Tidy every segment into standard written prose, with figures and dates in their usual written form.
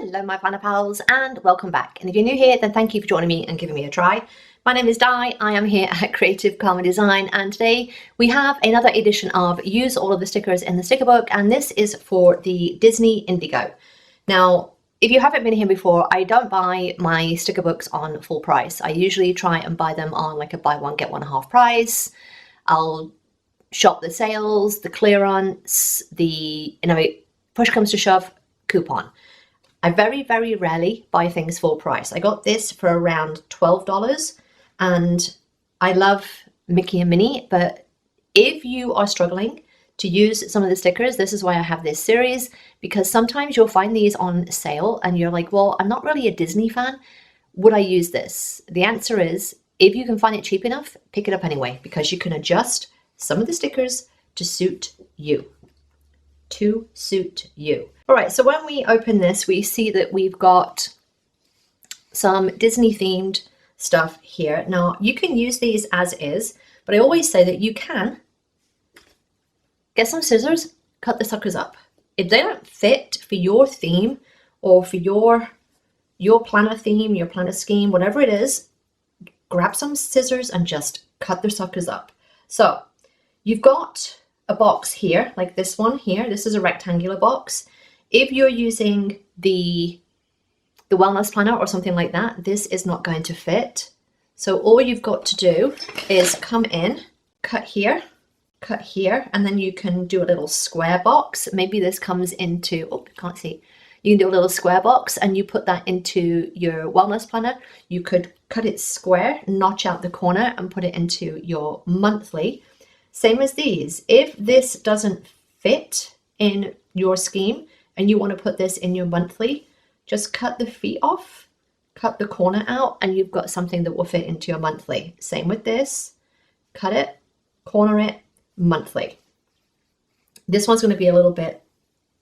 Hello my planner pals and welcome back, and if you're new here then thank you for joining me and giving me a try. My name is Di, I am here at Creative Karma Design, and today we have another edition of Use All of the Stickers in the Sticker Book, and this is for the Disney Indigo. Now if you haven't been here before, I don't buy my sticker books on full price. I usually try and buy them on like a buy one get one half price. I'll shop the sales, the clearance, the, push comes to shove, coupon. I very, very rarely buy things full price. I got this for around $12 and I love Mickey and Minnie, but if you are struggling to use some of the stickers, this is why I have this series, because sometimes you'll find these on sale and you're like, well, I'm not really a Disney fan. Would I use this? The answer is, if you can find it cheap enough, pick it up anyway, because you can adjust some of the stickers to suit you. All right, so when we open this, we see that we've got some Disney themed stuff here. Now you can use these as is, but I always say that you can get some scissors, cut the suckers up. If they don't fit for your theme or for your planner theme, your planner scheme, whatever it is, grab some scissors and just cut the suckers up. So you've got a box here, like this one here. This is a rectangular box. If you're using the wellness planner or something like that, this is not going to fit. So all you've got to do is come in, cut here, and then you can do a little square box. Maybe this comes into, oh, I can't see. You can do a little square box and you put that into your wellness planner. You could cut it square, notch out the corner and put it into your monthly. Same as these. If this doesn't fit in your scheme and you want to put this in your monthly, just cut the feet off, cut the corner out, and you've got something that will fit into your monthly. Same with this. Cut it, corner it, monthly. This one's going to be a little bit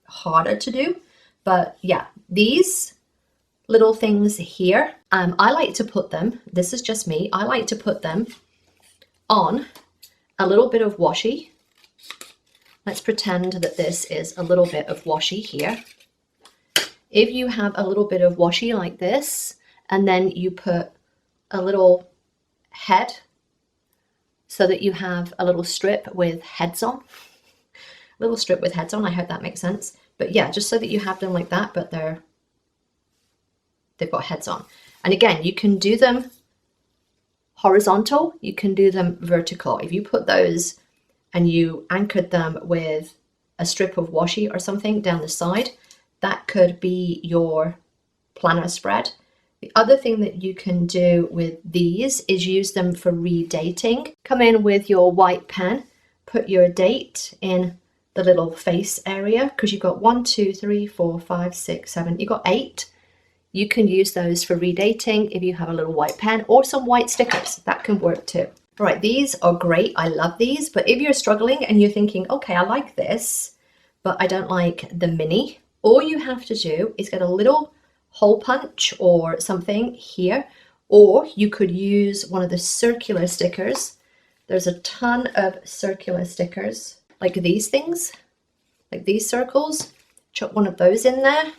harder to do, but yeah, these little things here, I like to put them, this is just me, I like to put them on a little bit of washi. Let's pretend that this is a little bit of washi here. If you have a little bit of washi like this, and then you put a little head so that you have a little strip with heads on. A little strip with heads on, I hope that makes sense. But yeah, just so that you have them like that, but they've got heads on. And again, you can do them horizontal, you can do them vertical. If you put those and you anchored them with a strip of washi or something down the side, that could be your planner spread. The other thing that you can do with these is use them for redating. Come in with your white pen, put your date in the little face area, because you've got 1, 2, 3, 4, 5, 6, 7, you've got 8. You can use those for redating if you have a little white pen or some white stickers. That can work too. All right, these are great. I love these. But if you're struggling and you're thinking, okay, I like this, but I don't like the mini, all you have to do is get a little hole punch or something here, or you could use one of the circular stickers. There's a ton of circular stickers, like these things, like these circles. Chuck one of those in there,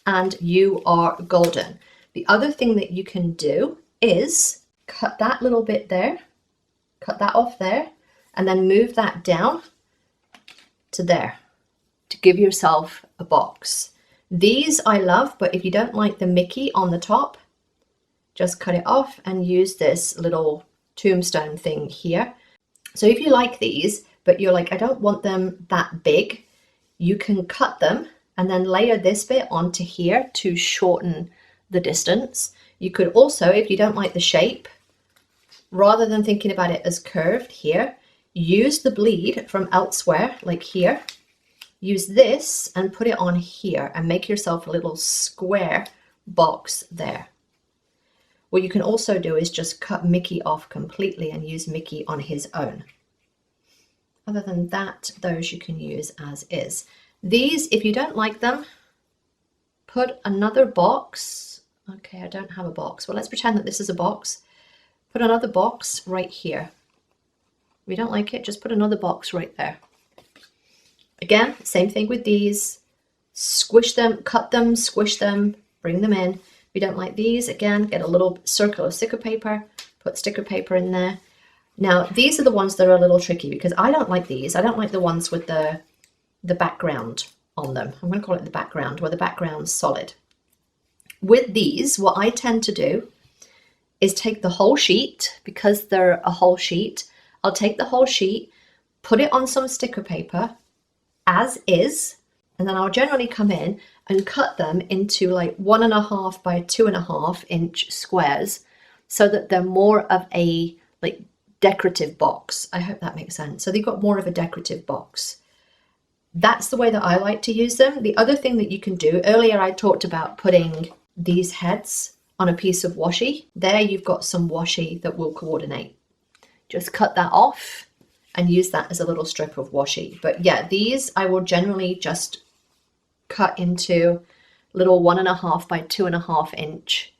and you are golden. The other thing that you can do is cut that little bit there, cut that off there, and then move that down to there to give yourself a box. These I love, but if you don't like the Mickey on the top, just cut it off and use this little tombstone thing here. So if you like these, but you're like, I don't want them that big, you can cut them and then layer this bit onto here to shorten the distance. You could also, if you don't like the shape, rather than thinking about it as curved here, use the bleed from elsewhere, like here. Use this and put it on here and make yourself a little square box there. What you can also do is just cut Mickey off completely and use Mickey on his own. Other than that, those you can use as is. These, if you don't like them, put another box. Okay, I don't have a box. Well, let's pretend that this is a box. Put another box right here. If you don't like it, just put another box right there. Again, same thing with these. Squish them, cut them, squish them, bring them in. If you don't like these, again, get a little circle of sticker paper, put sticker paper in there. Now, these are the ones that are a little tricky because I don't like these. I don't like the ones with the background on them. I'm going to call it the background, where the background's solid. With these, what I tend to do is take the whole sheet, because they're a whole sheet. I'll take the whole sheet, put it on some sticker paper as is, and then I'll generally come in and cut them into like 1.5 by 2.5 inch squares so that they're more of a like decorative box. I hope that makes sense. So they've got more of a decorative box. That's the way that I like to use them. The other thing that you can do, earlier I talked about putting these heads on a piece of washi. There you've got some washi that will coordinate. Just cut that off and use that as a little strip of washi. But yeah, these I will generally just cut into little 1.5 by 2.5 inch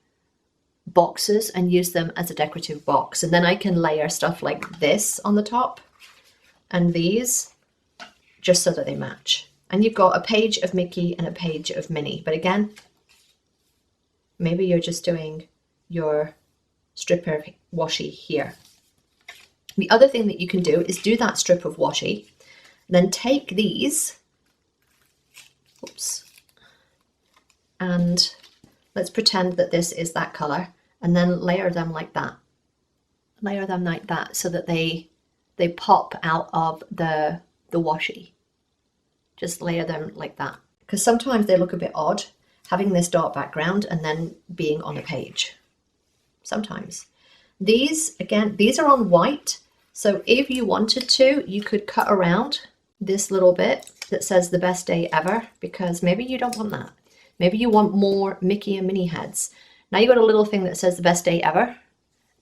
boxes and use them as a decorative box. And then I can layer stuff like this on the top and these just so that they match. And you've got a page of Mickey and a page of Minnie. But again, maybe you're just doing your strip of washi here. The other thing that you can do is do that strip of washi, then take these, oops, and let's pretend that this is that color, and then layer them like that. Layer them like that so that they pop out of the washi. Just layer them like that. Because sometimes they look a bit odd, having this dark background and then being on a page. Sometimes. These, again, these are on white. So if you wanted to, you could cut around this little bit that says the best day ever, because maybe you don't want that. Maybe you want more Mickey and Minnie heads. Now you've got a little thing that says the best day ever,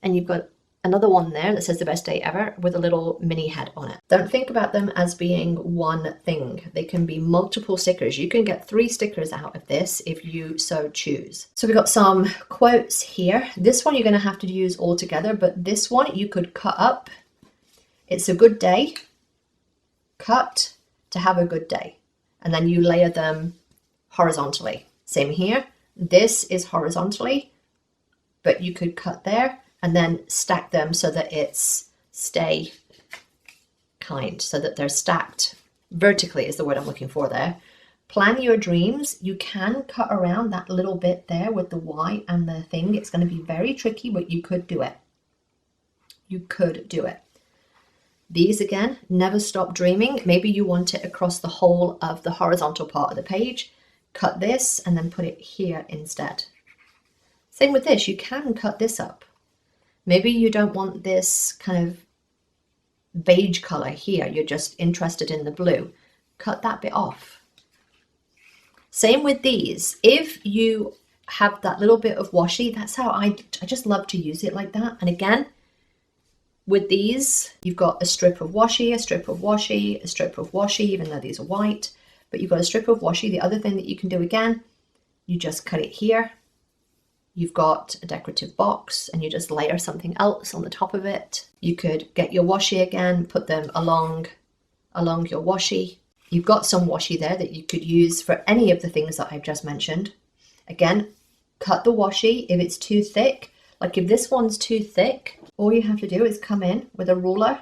and you've got another one there that says the best day ever with a little Minnie head on it. Don't think about them as being one thing. They can be multiple stickers. You can get 3 stickers out of this if you so choose. So we've got some quotes here. This one you're going to have to use all together, but this one you could cut up. It's a good day. Cut to have a good day. And then you layer them horizontally. Same here. This is horizontally, but you could cut there and then stack them so that it's stay kind, so that they're stacked vertically is the word I'm looking for there. Plan your dreams. You can cut around that little bit there with the Y and the thing. It's going to be very tricky, but you could do it. You could do it. These again, never stop dreaming. Maybe you want it across the whole of the horizontal part of the page. Cut this and then put it here instead. Same with this, you can cut this up. Maybe you don't want this kind of beige color here. You're just interested in the blue. Cut that bit off. Same with these. If you have that little bit of washi, that's how I just love to use it like that. And again, with these, you've got a strip of washi, a strip of washi, a strip of washi, even though these are white, but you've got a strip of washi. The other thing that you can do again, you just cut it here. You've got a decorative box and you just layer something else on the top of it. You could get your washi again, put them along your washi. You've got some washi there that you could use for any of the things that I've just mentioned. Again, cut the washi if it's too thick. Like if this one's too thick, all you have to do is come in with a ruler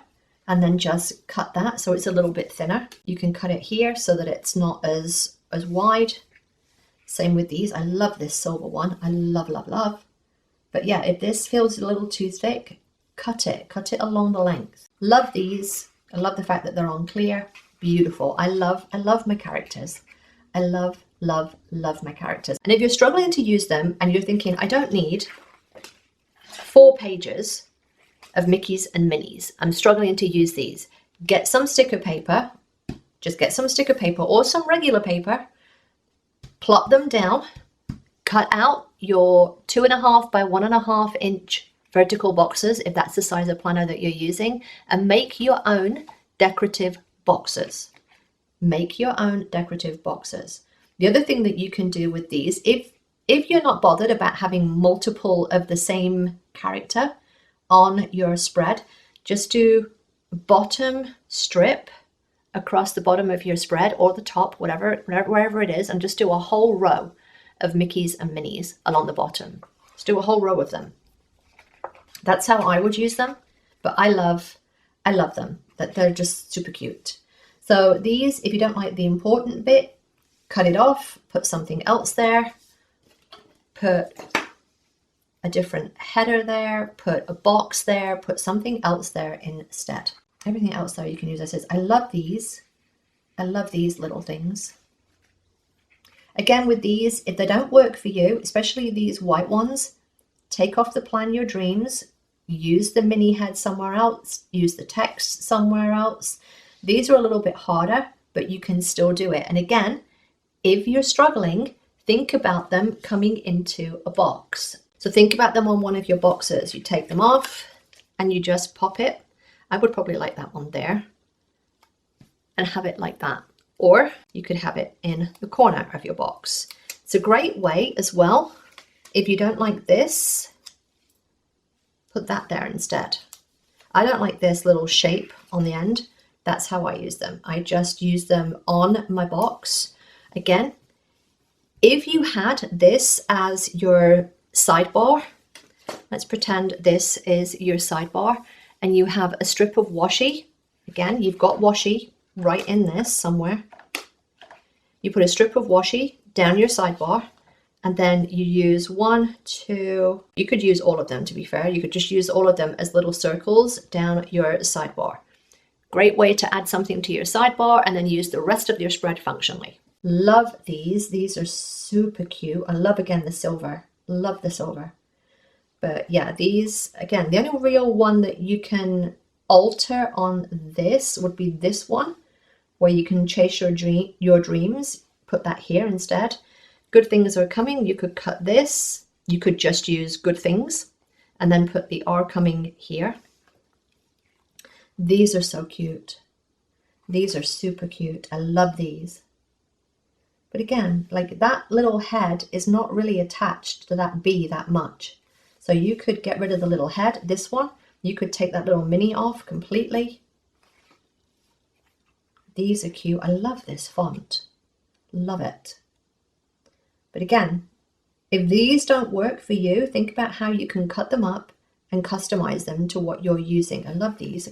and then just cut that so it's a little bit thinner. You can cut it here so that it's not as wide. Same with these. I love this silver one. I love, love, love. But yeah, if this feels a little too thick, cut it along the length. Love these. I love the fact that they're on clear. Beautiful. I love my characters. I love, love, love my characters. And if you're struggling to use them and you're thinking, I don't need 4 pages of Mickeys and Minnies, I'm struggling to use these. Get some sticker paper. Just get some sticker paper or some regular paper. Plop them down. Cut out your 2.5 by 1.5 inch vertical boxes, if that's the size of planner that you're using, and make your own decorative boxes. Make your own decorative boxes. The other thing that you can do with these, if you're not bothered about having multiple of the same character on your spread, just do bottom strip across the bottom of your spread or the top, wherever it is, and just do a whole row of Mickeys and Minnies along the bottom. Just do a whole row of them. That's how I would use them, but I love them. That they're just super cute. So these, if you don't like the important bit, cut it off, put something else there, put a different header there, put a box there, put something else there instead. Everything else though you can use. I love these. I love these little things. Again, with these, if they don't work for you, especially these white ones, take off the Plan Your Dreams, use the mini head somewhere else, use the text somewhere else. These are a little bit harder, but you can still do it. And again, if you're struggling, think about them coming into a box. So think about them on one of your boxes. You take them off and you just pop it. I would probably like that one there and have it like that. Or you could have it in the corner of your box. It's a great way as well. If you don't like this, put that there instead. I don't like this little shape on the end. That's how I use them. I just use them on my box. Again, if you had this as your sidebar, let's pretend this is your sidebar, and you have a strip of washi. Again, you've got washi right in this somewhere. You put a strip of washi down your sidebar, and then you use one, two, you could use all of them to be fair. You could just use all of them as little circles down your sidebar. Great way to add something to your sidebar and then use the rest of your spread functionally. Love these. These are super cute. I love, again, the silver. Love the silver. But yeah, these, again, the only real one that you can alter on this would be this one, where you can chase your dreams. Put that here instead. Good things are coming. You could cut this. You could just use good things and then put the are coming here. These are so cute. These are super cute. I love these. But again, like that little head is not really attached to that bee that much. So you could get rid of the little head. This one, you could take that little mini off completely. These are cute. I love this font. Love it. But again, if these don't work for you, think about how you can cut them up and customize them to what you're using. I love these.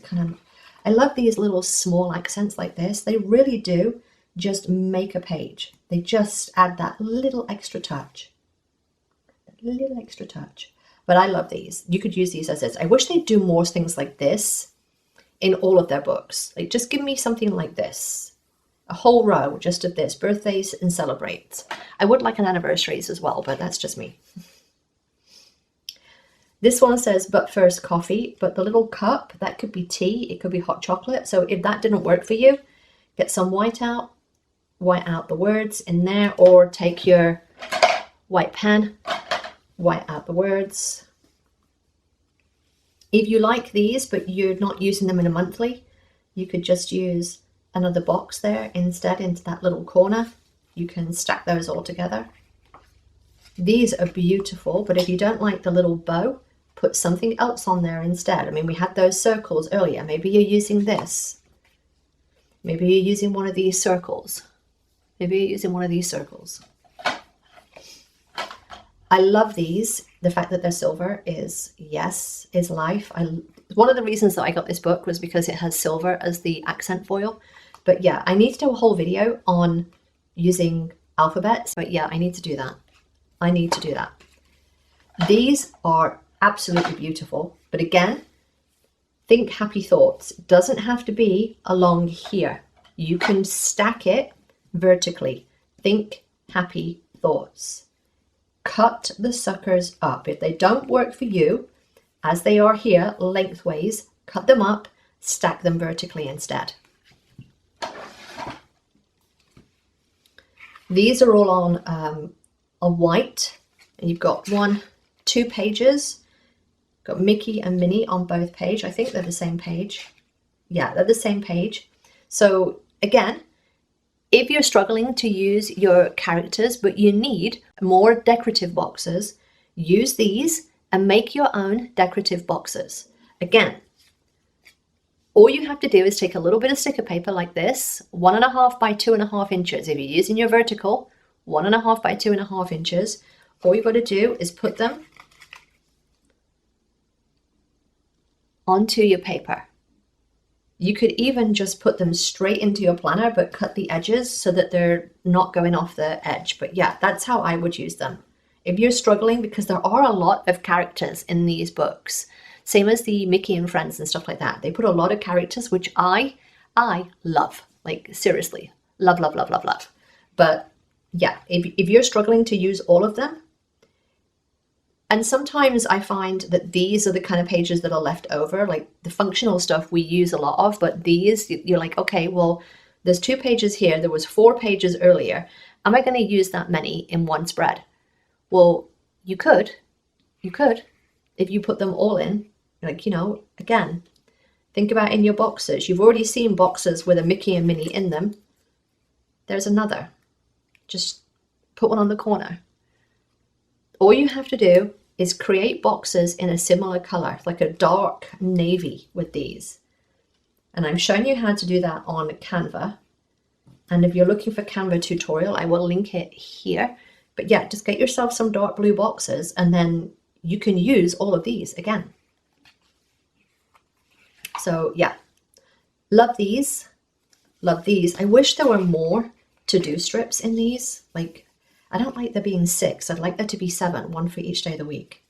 I love these little small accents like this. They really do just make a page. They just add that little extra touch. That little extra touch. But I love these. You could use these as is. I wish they'd do more things like this in all of their books. Like, just give me something like this. A whole row just of this. Birthdays and celebrates. I would like an anniversaries as well, but that's just me. This one says, but first coffee, but the little cup, that could be tea, it could be hot chocolate. So if that didn't work for you, get some white out the words in there, or take your white pen, white out the words. If you like these, but you're not using them in a monthly, you could just use another box there instead into that little corner. You can stack those all together. These are beautiful, but if you don't like the little bow, put something else on there instead. I mean, we had those circles earlier. Maybe you're using this. Maybe you're using one of these circles. Maybe you're using one of these circles. I love these. The fact that they're silver is life. One of the reasons that I got this book was because it has silver as the accent foil. But yeah, I need to do a whole video on using alphabets. But yeah, I need to do that. I need to do that. These are absolutely beautiful. But again, think happy thoughts. It doesn't have to be along here. You can stack it vertically. Think happy thoughts. Cut the suckers up. If they don't work for you, as they are here, lengthways, cut them up, stack them vertically instead. These are all on a white, and you've got 2 pages. Got Mickey and Minnie on both pages. I think they're the same page. Yeah, they're the same page. So again, if you're struggling to use your characters, but you need more decorative boxes, use these and make your own decorative boxes. Again, All you have to do is take a little bit of sticker paper like this, 1.5 by 2.5 inches. If you're using your vertical, 1.5 by 2.5 inches. All you've got to do is put them onto your paper. You could even just put them straight into your planner, but cut the edges so that they're not going off the edge. But yeah, that's how I would use them. If you're struggling, because there are a lot of characters in these books, same as the Mickey and Friends and stuff like that. They put a lot of characters, which I love. Like seriously, love, love, love, love, love. But yeah, if you're struggling to use all of them, and sometimes I find that these are the kind of pages that are left over, like the functional stuff we use a lot of, but these, you're like, okay, well, there's 2 pages here. There was 4 pages earlier. Am I going to use that many in one spread? Well, you could, if you put them all in, like, you know, again, think about in your boxes. You've already seen boxes with a Mickey and Minnie in them. There's another. Just put one on the corner. All you have to do is create boxes in a similar color, like a dark navy with these. And I'm showing you how to do that on Canva. And if you're looking for Canva tutorial, I will link it here. But yeah, just get yourself some dark blue boxes and then you can use all of these again. So yeah, love these, love these. I wish there were more to-do strips in these. Like, I don't like there being 6. I'd like there to be 7, 1 for each day of the week.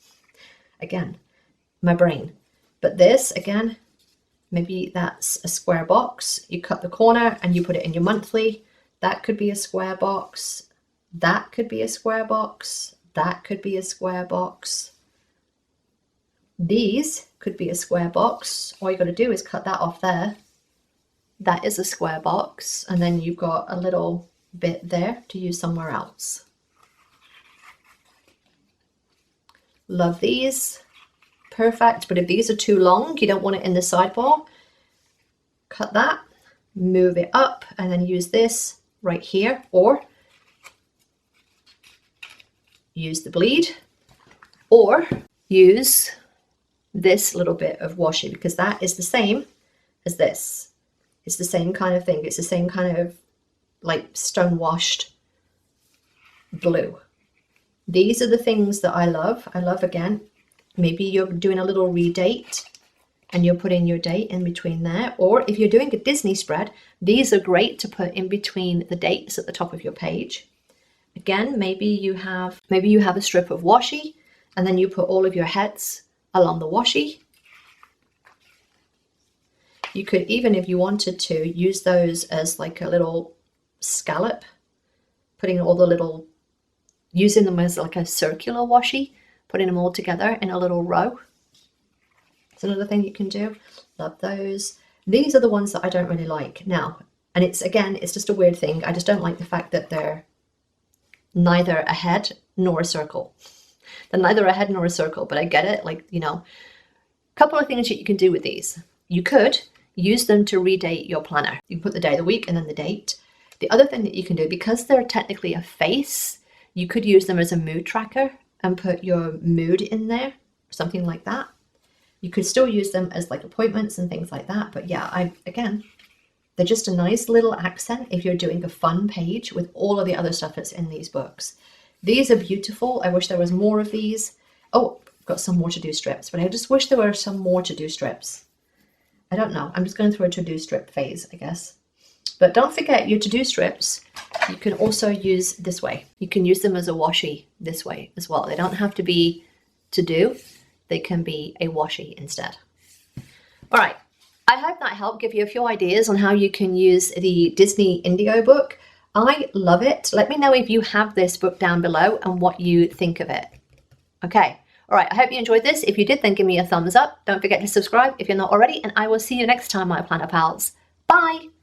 Again, my brain. But this, again, maybe that's a square box. You cut the corner and you put it in your monthly. That could be a square box. That could be a square box. That could be a square box. These could be a square box. All you got to do is cut that off there. That is a square box. And then you've got a little bit there to use somewhere else. Love these. Perfect. But if these are too long, you don't want it in the sidebar, cut that, move it up, and then use this right here, or use the bleed, or use this little bit of washi, because that is the same as this. It's the same kind of thing. It's the same kind of like stone washed blue. These are the things that I love. I love, again, maybe you're doing a little redate and you're putting your date in between there. Or if you're doing a Disney spread, these are great to put in between the dates at the top of your page. Again, maybe you have a strip of washi and then you put all of your heads along the washi. You could even, if you wanted to, use those as like a little scallop, putting all the little, using them as like a circular washi, putting them all together in a little row. It's another thing you can do. Love those. These are the ones that I don't really like now. And it's, again, it's just a weird thing. I just don't like the fact that they're neither a head nor a circle. They're neither a head nor a circle, but I get it. Like, you know, a couple of things that you can do with these. You could use them to redate your planner. You can put the day of the week and then the date. The other thing that you can do, because they're technically a face, you could use them as a mood tracker and put your mood in there, something like that. You could still use them as like appointments and things like that. But yeah, again, they're just a nice little accent if you're doing a fun page with all of the other stuff that's in these books. These are beautiful. I wish there was more of these. Oh, I've got some more to-do strips, but I just wish there were some more to-do strips. I don't know. I'm just going through a to-do strip phase, I guess. But don't forget your to-do strips. You can also use this way. You can use them as a washi this way as well. They don't have to be to-do. They can be a washi instead. All right. I hope that helped give you a few ideas on how you can use the Disney Indigo book. I love it. Let me know if you have this book down below and what you think of it. Okay. All right. I hope you enjoyed this. If you did, then give me a thumbs up. Don't forget to subscribe if you're not already, and I will see you next time, my planner pals. Bye.